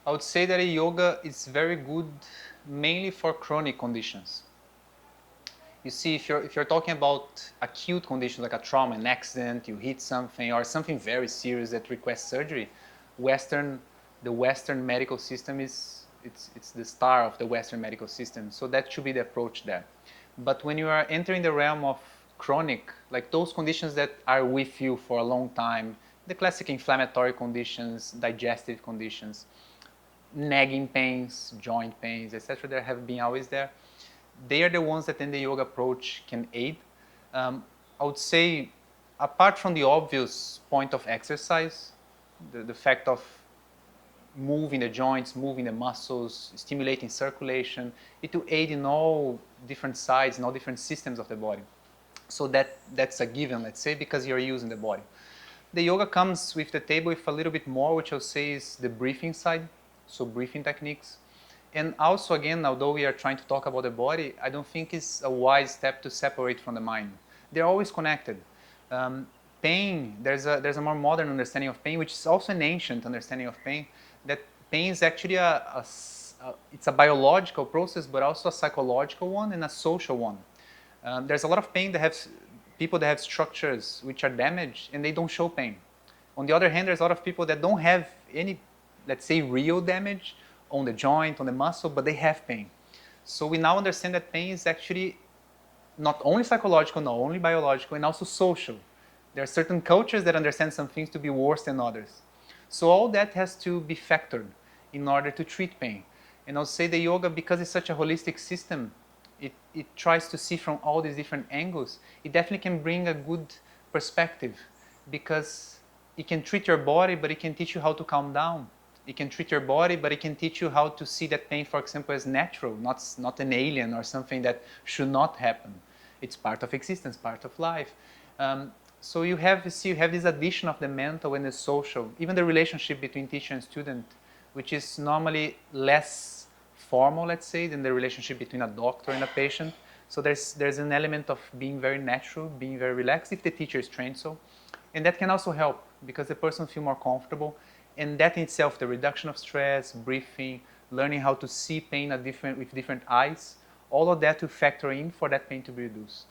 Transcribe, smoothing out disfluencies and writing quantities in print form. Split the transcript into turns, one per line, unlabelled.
I would say that yoga is very good mainly for chronic conditions. You see, if you're talking about acute conditions like a trauma, an accident, you hit something, or something very serious that requests surgery, Western, the Western medical system it's the star of the Western medical system. So that should be the approach there. But when you are entering the realm of chronic, like those conditions that are with you for a long time, the classic inflammatory conditions, digestive conditions, nagging pains, joint pains, etc., that have been always there, they are the ones that in the yoga approach can aid. I would say, apart from the obvious point of exercise, the fact of moving the joints, moving the muscles, stimulating circulation, it will aid in all different sides, in all different systems of the body. So that's a given, let's say, because you're using the body. The yoga comes with the table with a little bit more, which I'll say is the breathing side, so breathing techniques. And also, again, although we are trying to talk about the body, I don't think it's a wise step to separate from the mind. They're always connected. Um, Pain, there's a more modern understanding of pain, which is also an ancient understanding of pain, that pain is actually it's a biological process, but also a psychological one and a social one. There's a lot of pain that have people that have structures which are damaged and they don't show pain. On the other hand, there's a lot of people that don't have any, let's say, real damage on the joint, on the muscle, but they have pain. So we now understand that pain is actually not only psychological, not only biological, and also social. There are certain cultures that understand some things to be worse than others. So all that has to be factored in order to treat pain. And I'll say the yoga, because it's such a holistic system, it tries to see from all these different angles. It definitely can bring a good perspective because it can treat your body, but it can teach you how to calm down. It can treat your body, but it can teach you how to see that pain, for example, as natural, not an alien or something that should not happen. It's part of existence, part of life. So you have this addition of the mental and the social, even the relationship between teacher and student, which is normally less formal, let's say, than the relationship between a doctor and a patient. So there's an element of being very natural, being very relaxed if the teacher is trained so, and that can also help because the person feel more comfortable, and that in itself, the reduction of stress, breathing, learning how to see pain with different eyes, all of that to factor in for that pain to be reduced.